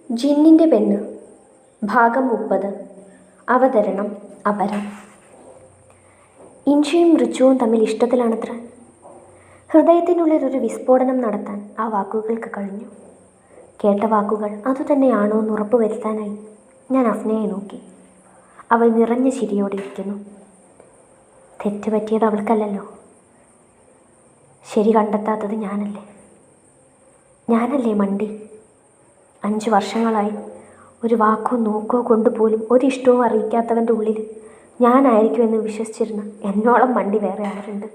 ജിന്നിൻ്റെ പെണ്ണ് ഭാഗം 30. അവതരണം അപര. ഇൻഷയും റിച്ചുവും തമ്മിൽ ഇഷ്ടത്തിലാണത്ര. ഹൃദയത്തിനുള്ളിൽ ഒരു വിസ്ഫോടനം നടത്താൻ ആ വാക്കുകൾക്ക് കഴിഞ്ഞു. കേട്ട വാക്കുകൾ അതുതന്നെയാണോ എന്ന് ഉറപ്പുവരുത്താനായി ഞാൻ അഫ്നയെ നോക്കി. അവൾ നിറഞ്ഞ ചിരിയോടെ ഇരിക്കുന്നു. തെറ്റ് പറ്റിയത് അവൾക്കല്ലല്ലോ. ശരി കണ്ടെത്താത്തത് ഞാനല്ലേ മണ്ടി. 5 വർഷങ്ങളായി ഒരു വാക്കോ നോക്കോ കൊണ്ടുപോലും ഒരിഷ്ടവും അറിയിക്കാത്തവൻ്റെ ഉള്ളിൽ ഞാനായിരിക്കുമെന്ന് വിശ്വസിച്ചിരുന്ന എന്നോളം മണ്ടി വേറെ ആരുണ്ട്?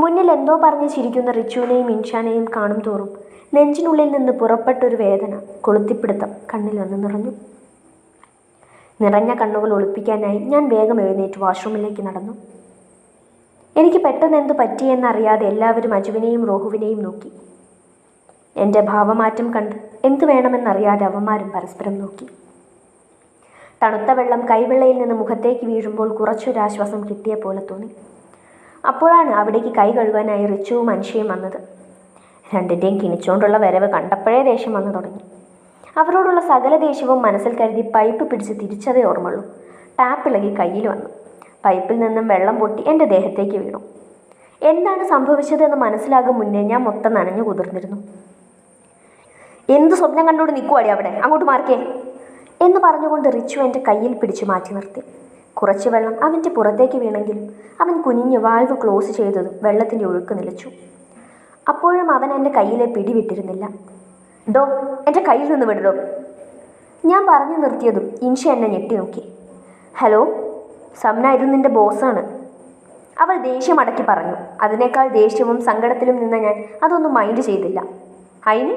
മുന്നിൽ എന്തോ പറഞ്ഞ് ചിരിക്കുന്ന റിച്ചുവിനെയും ഇൻഷാനെയും കാണും തോറും നെഞ്ചിനുള്ളിൽ നിന്ന് പുറപ്പെട്ടൊരു വേദന, കൊളുത്തിപ്പിടുത്തം കണ്ണിൽ വന്ന് നിറഞ്ഞു. നിറഞ്ഞ കണ്ണുകൾ ഒളിപ്പിക്കാനായി ഞാൻ വേഗം എഴുന്നേറ്റ് വാഷ്റൂമിലേക്ക് നടന്നു. എനിക്ക് പെട്ടെന്ന് എന്തു പറ്റിയെന്നറിയാതെ എല്ലാവരും അജുവിനെയും റോഹുവിനെയും നോക്കി. എൻ്റെ ഭാവമാറ്റം കണ്ട് എന്തു വേണമെന്നറിയാതെ അവന്മാരും പരസ്പരം നോക്കി. തണുത്ത വെള്ളം കൈവെള്ളയിൽ നിന്ന് മുഖത്തേക്ക് വീഴുമ്പോൾ കുറച്ചൊരാശ്വാസം കിട്ടിയ പോലെ തോന്നി. അപ്പോഴാണ് അവിടേക്ക് കൈ കഴുകാനായി റിച്ചുവും അൻഷയും വന്നത്. രണ്ടിൻ്റെയും കിണിച്ചുകൊണ്ടുള്ള വരവ് കണ്ടപ്പോഴേ ദേഷ്യം വന്നു തുടങ്ങി. അവരോടുള്ള സകല ദേഷ്യവും മനസ്സിൽ കരുതി പൈപ്പ് പിടിച്ച് തിരിച്ചതേ ഓർമ്മയുള്ളൂ. ടാപ്പിളകി കയ്യിൽ വന്നു. പൈപ്പിൽ നിന്നും വെള്ളം പൊട്ടി എൻ്റെ ദേഹത്തേക്ക് വീണു. എന്താണ് സംഭവിച്ചതെന്ന് മനസ്സിലാകും മുന്നേ ഞാൻ മൊത്തം നനഞ്ഞു കുതിർന്നിരുന്നു. എന്ത് സ്വപ്നം കണ്ടോട് നിൽക്കുവാടി അവിടെ, അങ്ങോട്ട് മാർക്കേ എന്ന് പറഞ്ഞുകൊണ്ട് റിച്ചു എൻ്റെ കയ്യിൽ പിടിച്ചു മാറ്റി നിർത്തി. കുറച്ച് വെള്ളം അവൻ്റെ പുറത്തേക്ക് വീണെങ്കിലും അവൻ കുനിഞ്ഞ് വാൽവ് ക്ലോസ് ചെയ്തതും വെള്ളത്തിൻ്റെ ഒഴുക്ക് നിലച്ചു. അപ്പോഴും അവൻ എൻ്റെ കയ്യിലെ പിടിവിട്ടിരുന്നില്ല. ഡോ, എൻ്റെ കയ്യിൽ നിന്ന് വിടടോ. ഞാൻ പറഞ്ഞു നിർത്തിയതും ഇൻഷ എന്നെ ഞെട്ടി നോക്കി. ഹലോ സംന, ഇത് നിൻ്റെ ബോസാണ്, അവൾ ദേഷ്യം അടക്കി പറഞ്ഞു. അതിനേക്കാൾ ദേഷ്യവും സങ്കടത്തിലും നിന്ന ഞാൻ അതൊന്നും മൈൻഡ് ചെയ്തില്ല. അതിന്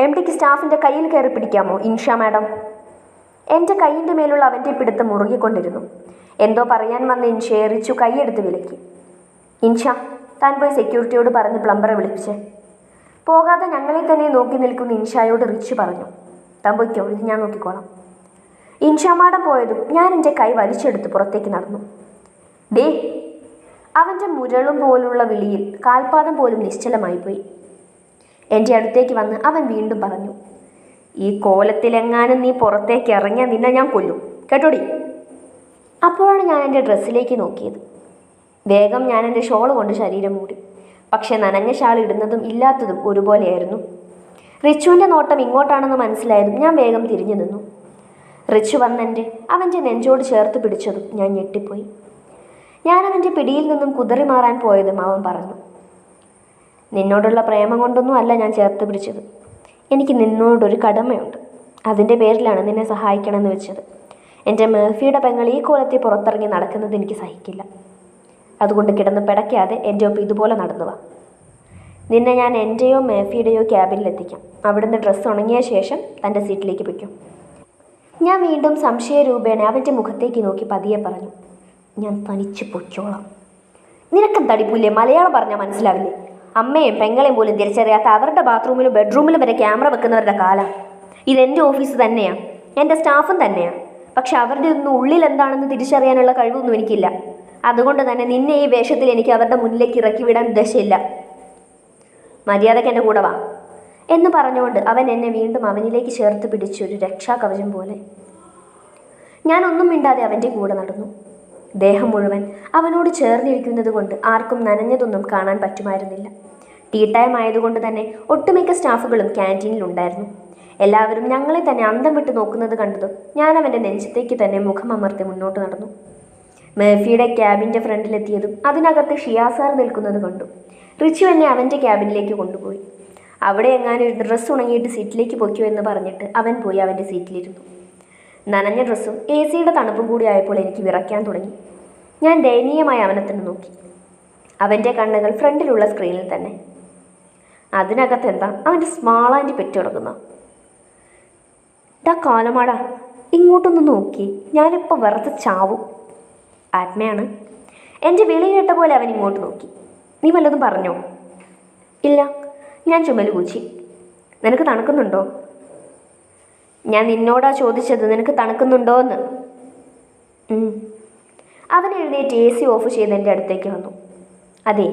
MDക്ക് സ്റ്റാഫിൻ്റെ കയ്യിൽ കയറി പിടിക്കാമോ ഇൻഷ മാഡം? എൻ്റെ കൈയിൻ്റെ മേലുള്ള അവൻ്റെ പിടുത്തം മുറുകിക്കൊണ്ടിരുന്നു. എന്തോ പറയാൻ വന്ന ഇൻഷയെ റിച്ചു കൈയെടുത്ത് വിലക്കി. ഇൻഷ, താൻ പോയി സെക്യൂരിറ്റിയോട് പറഞ്ഞ് പ്ലംബറെ വിളിപ്പിച്ചേ. പോകാതെ ഞങ്ങളെ തന്നെ നോക്കി നിൽക്കുന്ന ഇൻഷായോട് റിച്ചു പറഞ്ഞു. താൻ പോയിക്കോ, ഇത് ഞാൻ നോക്കിക്കോളാം. ഇൻഷ മാഡം പോയതും ഞാൻ എൻ്റെ കൈ വലിച്ചെടുത്ത് പുറത്തേക്ക് നടന്നു. ഡേ, അവൻ്റെ മുരളും പോലുള്ള വിളിയിൽ കാൽപാദം പോലും നിശ്ചലമായി പോയി. എൻ്റെ അടുത്തേക്ക് വന്ന് അവൻ വീണ്ടും പറഞ്ഞു, ഈ കോലത്തിലെങ്ങാനും നീ പുറത്തേക്ക് ഇറങ്ങിയാൽ നിന്നെ ഞാൻ കൊല്ലും, കേട്ടോടി. അപ്പോഴാണ് ഞാൻ എൻ്റെ ഡ്രസ്സിലേക്ക് നോക്കിയത്. വേഗം ഞാൻ എൻ്റെ ഷോൾ കൊണ്ട് ശരീരം മൂടി. പക്ഷെ നനഞ്ഞ ഷാൾ ഇടുന്നതും ഇല്ലാത്തതും ഒരുപോലെയായിരുന്നു. റിച്ചുവിൻ്റെ നോട്ടം ഇങ്ങോട്ടാണെന്ന് മനസ്സിലായതും ഞാൻ വേഗം തിരിഞ്ഞു നിന്നു. റിച്ചു വന്നെൻ്റെ അവൻ്റെ നെഞ്ചോട് ചേർത്ത് പിടിച്ചതും ഞാൻ ഞെട്ടിപ്പോയി. ഞാൻ അവൻ്റെ പിടിയിൽ നിന്നും കുതറി മാറാൻ പോയതും അവൻ പറഞ്ഞു, നിന്നോടുള്ള പ്രേമം കൊണ്ടൊന്നും അല്ല ഞാൻ ചേർത്ത് പിടിച്ചത്. എനിക്ക് നിന്നോടൊരു കടമയുണ്ട്. അതിൻ്റെ പേരിലാണ് നിന്നെ സഹായിക്കണമെന്ന് വെച്ചത്. എൻ്റെ മേഫിയുടെ പെങ്ങൾ ഈ കോലത്തിൽ പുറത്തിറങ്ങി നടക്കുന്നത് എനിക്ക് സഹിക്കില്ല. അതുകൊണ്ട് കിടന്ന് പിടയ്ക്കാതെ എൻ്റെ ഒപ്പം ഇതുപോലെ നടന്നു വാ. നിന്നെ ഞാൻ എൻ്റെയോ മേഫിയുടെയോ ക്യാബിനിലെത്തിക്കാം. അവിടുന്ന് ഡ്രസ്സ് ഉണങ്ങിയ ശേഷം തൻ്റെ സീറ്റിലേക്ക് വയ്ക്കും. ഞാൻ വീണ്ടും സംശയരൂപേണ അവൻ്റെ മുഖത്തേക്ക് നോക്കി പതിയെ പറഞ്ഞു, ഞാൻ തനിച്ച് പൊയ്ക്കോളാം. നിനക്കെന്തടിപ്പില്ലേ, മലയാളം പറഞ്ഞാൽ മനസ്സിലാവില്ലേ? അമ്മയും പെങ്ങളെയും പോലും തിരിച്ചറിയാത്ത അവരുടെ ബാത്റൂമിലും ബെഡ്റൂമിലും വരെ ക്യാമറ വെക്കുന്നവരുടെ കാലം. ഇതെൻ്റെ ഓഫീസ് തന്നെയാണ്, എൻ്റെ സ്റ്റാഫും തന്നെയാണ്. പക്ഷെ അവരുടെ ഒന്നും ഉള്ളിൽ എന്താണെന്ന് തിരിച്ചറിയാനുള്ള കഴിവൊന്നും എനിക്കില്ല. അതുകൊണ്ട് തന്നെ നിന്നെ ഈ വേഷത്തിൽ എനിക്ക് അവരുടെ മുന്നിലേക്ക് ഇറക്കി വിടാൻ ഉദ്ദേശമില്ല. മര്യാദയ്ക്ക് എൻ്റെ കൂടെ വാ എന്ന് പറഞ്ഞുകൊണ്ട് അവൻ എന്നെ വീണ്ടും അവനിലേക്ക് ചേർത്ത് പിടിച്ചൊരു രക്ഷാകവചം പോലെ. ഞാനൊന്നും മിണ്ടാതെ അവൻ്റെ കൂടെ നടന്നു. ദേഹം മുഴുവൻ അവനോട് ചേർന്നിരിക്കുന്നത് കൊണ്ട് ആർക്കും നനഞ്ഞതൊന്നും കാണാൻ പറ്റുമായിരുന്നില്ല. ടീ ടൈം ആയതുകൊണ്ട് തന്നെ ഒട്ടുമിക്ക സ്റ്റാഫുകളും ക്യാൻറ്റീനിലുണ്ടായിരുന്നു. എല്ലാവരും ഞങ്ങളെ തന്നെ അന്തം വിട്ട് നോക്കുന്നത് കണ്ടതും ഞാൻ അവൻ്റെ നെഞ്ചത്തേക്ക് തന്നെ മുഖമമർത്തി മുന്നോട്ട് നടന്നു. മേഫിയുടെ ക്യാബിൻ്റെ ഫ്രണ്ടിലെത്തിയതും അതിനകത്ത് ഷിയാസാർ നിൽക്കുന്നത് കണ്ടു. റിച്ചു എന്നെ അവൻ്റെ ക്യാബിനിലേക്ക് കൊണ്ടുപോയി. അവിടെ എങ്ങാനും ഡ്രസ്സ് ഉണങ്ങിയിട്ട് സീറ്റിലേക്ക് പൊയ്ക്കോ എന്ന് പറഞ്ഞിട്ട് അവൻ പോയി അവൻ്റെ സീറ്റിലിരുന്നു. നനഞ്ഞ ഡ്രസ്സും AC-യുടെ തണുപ്പും കൂടി ആയപ്പോൾ എനിക്ക് വിറയ്ക്കാൻ തുടങ്ങി. ഞാൻ ദയനീയമായി അവനെ തന്നെ നോക്കി. അവൻ്റെ കണ്ണുകൾ ഫ്രണ്ടിലുള്ള സ്ക്രീനിൽ തന്നെ. അതിനകത്ത് എന്താ അവൻ്റെ സ്മാളാൻ്റെ പെറ്റ് കിടക്കുന്ന. ഡാ കാലമാടാ, ഇങ്ങോട്ടൊന്ന് നോക്കി, ഞാനിപ്പോൾ വെറുതെ ചാവും. ആത്മയാണ്. എൻ്റെ വിളി കേട്ട പോലെ അവൻ ഇങ്ങോട്ട് നോക്കി. നീ വല്ലതും പറഞ്ഞോ? ഇല്ല, ഞാൻ ചുമല് കൂച്ചി. നിനക്ക് തണുക്കുന്നുണ്ടോ? ഞാൻ നിന്നോടാ ചോദിച്ചത്, നിനക്ക് തണുക്കുന്നുണ്ടോ എന്ന്. അവൻ എഴുന്നേറ്റ് AC ഓഫ് ചെയ്ത് എൻ്റെ അടുത്തേക്ക് വന്നു. അതെ,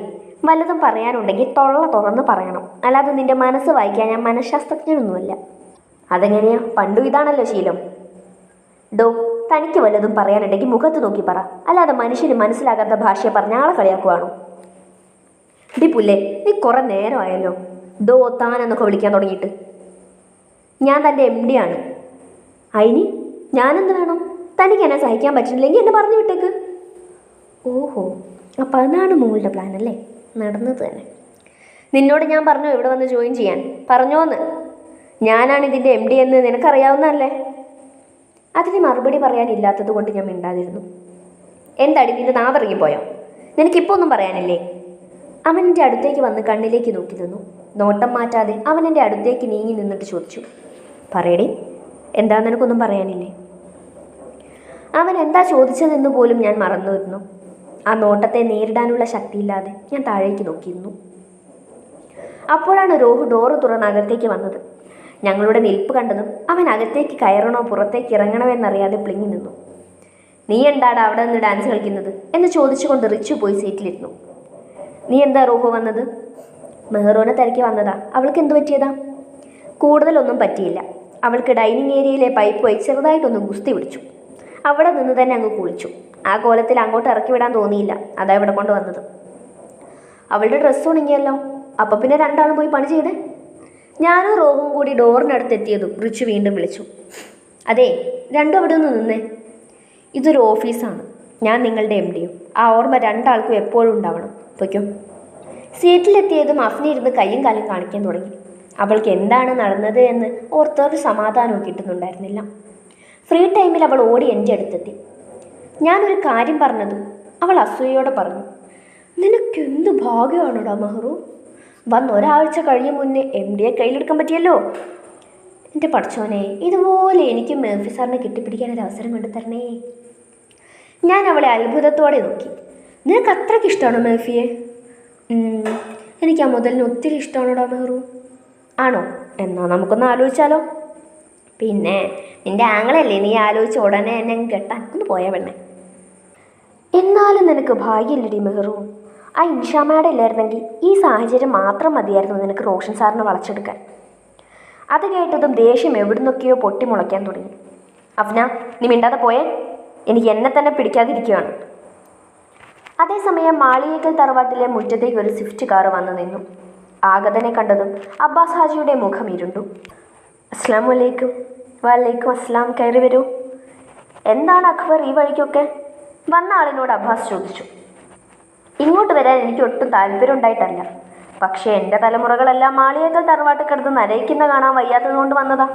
വല്ലതും പറയാനുണ്ടെങ്കിൽ തൊള്ള തുറന്ന് പറയണം, അല്ലാതെ നിൻ്റെ മനസ്സ് വായിക്കാൻ ഞാൻ മനഃശാസ്ത്രജ്ഞനൊന്നുമല്ല. അതെങ്ങനെയാ? പണ്ടും ഇതാണല്ലോ ശീലം. ഡോ, തനിക്ക് വല്ലതും പറയാനുണ്ടെങ്കിൽ മുഖത്ത് നോക്കി പറ, അല്ലാതെ മനുഷ്യന് മനസ്സിലാകാത്ത ഭാഷയെ പറഞ്ഞ ആളെ കളിയാക്കുവാണോ? ഡി പുല്ലേ, നീ കുറെ നേരമായല്ലോ ഡോ താനെന്നൊക്കെ വിളിക്കാൻ തുടങ്ങിയിട്ട്. ഞാൻ തൻ്റെ MD ആണ്. അതിന് ഞാനെന്ത് വേണം? തനിക്ക് എന്നെ സഹിക്കാൻ പറ്റുന്നില്ലെങ്കിൽ എന്നെ പറഞ്ഞു വിട്ടേക്ക്. ഓഹോ, അപ്പം അതാണ് മോളുടെ പ്ലാൻ അല്ലേ? നടന്നത് തന്നെ. നിന്നോട് ഞാൻ പറഞ്ഞു ഇവിടെ വന്ന് ജോയിൻ ചെയ്യാൻ, പറഞ്ഞോന്ന്. ഞാനാണ് ഇതിൻ്റെ MD എന്ന് നിനക്കറിയാവുന്നതല്ലേ? അതിന് മറുപടി പറയാനില്ലാത്തത് കൊണ്ട് ഞാൻ മിണ്ടാതിരുന്നു. എന്താടി നിന്റെ നാവിറങ്ങിപ്പോയോ? നിനക്കിപ്പോൾ ഒന്നും പറയാനില്ലേ? അവൻ എൻ്റെ അടുത്തേക്ക് വന്ന് കണ്ണിലേക്ക് നോക്കി നിന്നു. നോട്ടം മാറ്റാതെ അവൻ എൻ്റെ അടുത്തേക്ക് നീങ്ങി നിന്നിട്ട് ചോദിച്ചു, പറയടി, എന്താ നിനക്കൊന്നും പറയാനില്ലേ? അവൻ എന്താ ചോദിച്ചതെന്ന് പോലും ഞാൻ മറന്നുവരുന്നു. ആ നോട്ടത്തെ നേരിടാനുള്ള ശക്തിയില്ലാതെ ഞാൻ താഴേക്ക് നോക്കിയിരുന്നു. അപ്പോഴാണ് രോഹു ഡോറ് തുറന്ന് അകത്തേക്ക് വന്നത്. ഞങ്ങളുടെ നിൽപ്പ് കണ്ടതും അവൻ അകത്തേക്ക് കയറണോ പുറത്തേക്ക് ഇറങ്ങണോ എന്നറിയാതെ പ്ലിങ്ങി നിന്നു. നീ എന്താടാ അവിടെ നിന്ന് ഡാൻസ് കളിക്കുന്നത് എന്ന് ചോദിച്ചുകൊണ്ട് റിച്ചു പോയി സീറ്റിലിരുന്നു. നീ എന്താ രോഹു വന്നത്? മെഹ്റൂനെ തിരക്കി വന്നതാ. അവൾക്ക് എന്തു പറ്റിയതാ? കൂടുതലൊന്നും പറ്റിയില്ല. അവൾക്ക് ഡൈനിങ് ഏരിയയിലെ പൈപ്പ് പോയി ചെറുതായിട്ടൊന്ന് ഗുസ്തി പിടിച്ചു. അവിടെ നിന്ന് തന്നെ അങ്ങ് കുളിച്ചു. ആ കോലത്തിൽ അങ്ങോട്ട് ഇറക്കി വിടാൻ തോന്നിയില്ല. അതാ ഇവിടെ കൊണ്ടുവന്നത്. അവളുടെ ഡ്രസ്സ് ഉണങ്ങിയല്ലോ. അപ്പം പിന്നെ രണ്ടാളും പോയി പണി ചെയ്തേ. ഞാനും റോഹും കൂടി ഡോറിനടുത്തെത്തിയതും റിച്ചു വീണ്ടും വിളിച്ചു, അതെ, രണ്ടും അവിടെ ഒന്ന് നിന്നേ. ഇതൊരു ഓഫീസാണ്. ഞാൻ നിങ്ങളുടെ MDയും. ആ ഓർമ്മ രണ്ടാൾക്കും എപ്പോഴും ഉണ്ടാവണം. പൊയ്ക്കോ. സീറ്റിലെത്തിയതും അഫ്നി ഇരുന്ന് കയ്യും കാലും കാണിക്കാൻ തുടങ്ങി. അവൾക്ക് എന്താണ് നടന്നത് എന്ന് ഓർത്തൊരു സമാധാനവും കിട്ടുന്നുണ്ടായിരുന്നില്ല. ഫ്രീ ടൈമിൽ അവൾ ഓടി എൻ്റെ അടുത്തെത്തി. ഞാനൊരു കാര്യം പറഞ്ഞതും അവൾ അസൂയയോടെ പറഞ്ഞു, നിനക്കെന്ത് ഭാഗ്യമാണോടാ മെഹ്റൂ, വന്ന് ഒരാഴ്ച കഴിയും മുന്നേ MDയെ കയ്യിലെടുക്കാൻ പറ്റിയല്ലോ. എൻ്റെ പഠിച്ചോനെ, ഇതുപോലെ എനിക്കും മേഫി സാറിനെ കെട്ടിപ്പിടിക്കാൻ ഒരു അവസരം കൊണ്ടുതരണേ. ഞാൻ അവളെ അത്ഭുതത്തോടെ നോക്കി. നിനക്ക് അത്രയ്ക്ക് ഇഷ്ടമാണോ മേഫിയെ? എനിക്ക് ആ മുതലിന് ഒത്തിരി ഇഷ്ടമാണോടാ മെഹ്റൂ. ആണോ? എന്നാൽ നമുക്കൊന്ന് ആലോചിച്ചാലോ? പിന്നെ നിൻ്റെ ആങ്ങളല്ലേ, നീ ആലോചിച്ച് ഉടനെ എന്നെ അങ്ങ് കെട്ടാൻ ഒന്ന് പോയാ പെണ്ണെ. എന്നാലും നിനക്ക് ഭാഗ്യമില്ലടി മെഹ്റൂ. ആ ഇൻഷാമ്മയുടെ ഇല്ലായിരുന്നെങ്കിൽ ഈ സാഹചര്യം മാത്രം മതിയായിരുന്നു നിനക്ക് റോഷൻ സാറിനെ വളച്ചെടുക്കാൻ. അത് കേട്ടതും ദേഷ്യം എവിടുന്നൊക്കെയോ പൊട്ടിമുളയ്ക്കാൻ തുടങ്ങി. അഫ്ന, നീ മിണ്ടാതെ പോയേ, എനിക്ക് എന്നെ തന്നെ പിടിക്കാതിരിക്കുകയാണ്. അതേസമയം മാളിയേക്കൽ തറവാട്ടിലെ മുറ്റത്തേക്ക് ഒരു സ്വിഫ്റ്റ് കാറ് വന്നു നിന്നു. ആഗതനെ കണ്ടതും അബ്ബാസ് ഹാജിയുടെ മുഖം ഇരുണ്ടു. അസ്സലാമു അലൈക്കും. വലൈക്കും അസ്സലാം, കയറി വരൂ. എന്താണ് അക്ബർ ഈ വഴിക്കൊക്കെ? വന്ന ആളിനോട് അബ്ബാസ് ചോദിച്ചു. ഇങ്ങോട്ട് വരാൻ എനിക്ക് ഒട്ടും താല്പര്യം ഉണ്ടായിട്ടല്ല, പക്ഷേ എൻ്റെ തലമുറകളെല്ലാം മാളിയേക്കൽ തറവാട്ടിൽ കിടന്ന് നരയിക്കുന്ന കാണാൻ വയ്യാത്തതുകൊണ്ട് വന്നതാ.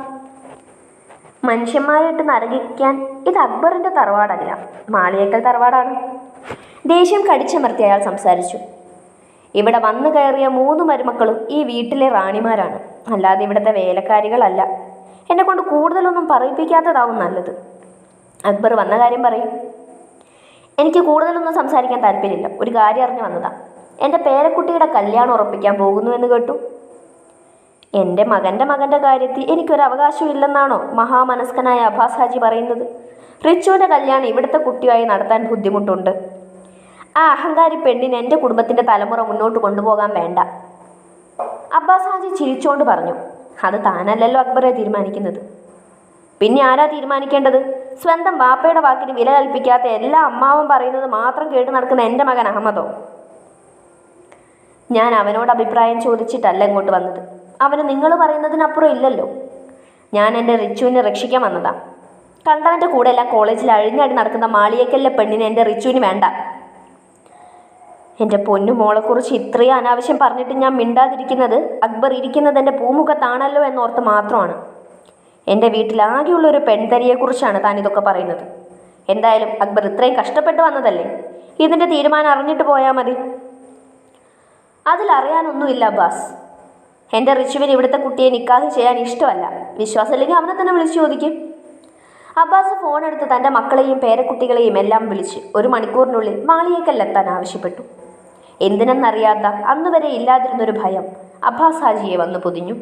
മനുഷ്യന്മാരായിട്ട് നരകിക്കാൻ ഇത് അക്ബറിൻ്റെ തറവാടല്ല, മാളിയേക്കൽ തറവാടാണ്. ദേഷ്യം കടിച്ചമർത്തി അയാൾ സംസാരിച്ചു. ഇവിടെ വന്നു കയറിയ 3 മരുമക്കളും ഈ വീട്ടിലെ റാണിമാരാണ്, അല്ലാതെ ഇവിടുത്തെ വേലക്കാരികളല്ല. എന്നെ കൊണ്ട് കൂടുതലൊന്നും പറയിപ്പിക്കാത്തതാവും നല്ലത്. അക്ബർ വന്ന കാര്യം പറയും. എനിക്ക് കൂടുതലൊന്നും സംസാരിക്കാൻ താല്പര്യമില്ല. ഒരു കാര്യം അറിഞ്ഞു വന്നതാ. എൻ്റെ പേരക്കുട്ടിയുടെ കല്യാണം ഉറപ്പിക്കാൻ പോകുന്നുവെന്ന് കേട്ടു. എൻ്റെ മകൻ്റെ കാര്യത്തിൽ എനിക്കൊരു അവകാശവും ഇല്ലെന്നാണോ മഹാമനസ്കനായ അബ്ബാസ് ഹാജി പറയുന്നത്? റിച്ചുവിൻ്റെ കല്യാണം ഇവിടുത്തെ കുട്ടിയായി നടത്താൻ ബുദ്ധിമുട്ടുണ്ട്. ആ അഹങ്കാരി പെണ്ണിന് എൻ്റെ കുടുംബത്തിൻ്റെ തലമുറ മുന്നോട്ട് കൊണ്ടുപോകാൻ വേണ്ട. അബ്ബാസ് ഹാജി ചിരിച്ചുകൊണ്ട് പറഞ്ഞു. അത് താനല്ലല്ലോ അക്ബറെ തീരുമാനിക്കുന്നത്. പിന്നെ ആരാ തീരുമാനിക്കേണ്ടത്? സ്വന്തം ബാപ്പയുടെ വാക്കിന് വില കൽപ്പിക്കാത്ത എല്ലാ അമ്മാവും പറയുന്നത് മാത്രം കേട്ട് നടക്കുന്ന എൻ്റെ മകൻ അഹമ്മദോ? ഞാൻ അവനോട് അഭിപ്രായം ചോദിച്ചിട്ടല്ല ഇങ്ങോട്ട് വന്നത്. അവന് നിങ്ങൾ പറയുന്നതിനപ്പുറം ഇല്ലല്ലോ. ഞാൻ എൻ്റെ റിച്ചുവിനെ രക്ഷിക്കാൻ വന്നതാ. കണ്ടവൻ്റെ കൂടെ എല്ലാം കോളേജിൽ അഴിഞ്ഞാടി നടക്കുന്ന മാളിയേക്കലിലെ പെണ്ണിനെ എൻ്റെ റിച്ചുവിന് വേണ്ട. എൻ്റെ പൊന്നു മോളെക്കുറിച്ച് ഇത്രയും അനാവശ്യം പറഞ്ഞിട്ട് ഞാൻ മിണ്ടാതിരിക്കുന്നത് അക്ബർ ഇരിക്കുന്നത് എൻ്റെ പൂമുഖത്താണല്ലോ എന്നോർത്ത് മാത്രമാണ്. എൻ്റെ വീട്ടിലാകെയുള്ളൊരു പെൺതരിയെക്കുറിച്ചാണ് താൻ ഇതൊക്കെ പറയുന്നത്. എന്തായാലും അക്ബർ ഇത്രയും കഷ്ടപ്പെട്ട് വന്നതല്ലേ, ഇതിൻ്റെ തീരുമാനം അറിഞ്ഞിട്ട് പോയാൽ മതി. അതിലറിയാനൊന്നുമില്ല അബ്ബാസ്. എൻ്റെ റിച്ചുവിന് ഇവിടുത്തെ കുട്ടിയെ നിക്കാഹ് ചെയ്യാൻ ഇഷ്ടമല്ല. വിശ്വാസമില്ലെങ്കിൽ അവനെ തന്നെ വിളിച്ചു ചോദിക്കും. അബ്ബാസ് ഫോൺ എടുത്ത് തൻ്റെ മക്കളെയും പേരക്കുട്ടികളെയും എല്ലാം വിളിച്ച് 1 മണിക്കൂറിനുള്ളിൽ മാളിയേക്കലിലെത്താൻ ആവശ്യപ്പെട്ടു. എന്തിനെന്നറിയാത്ത അന്നുവരെ ഇല്ലാതിരുന്നൊരു ഭയം അബ്ബാസ് ഹാജിയെ വന്നു പൊതിഞ്ഞു.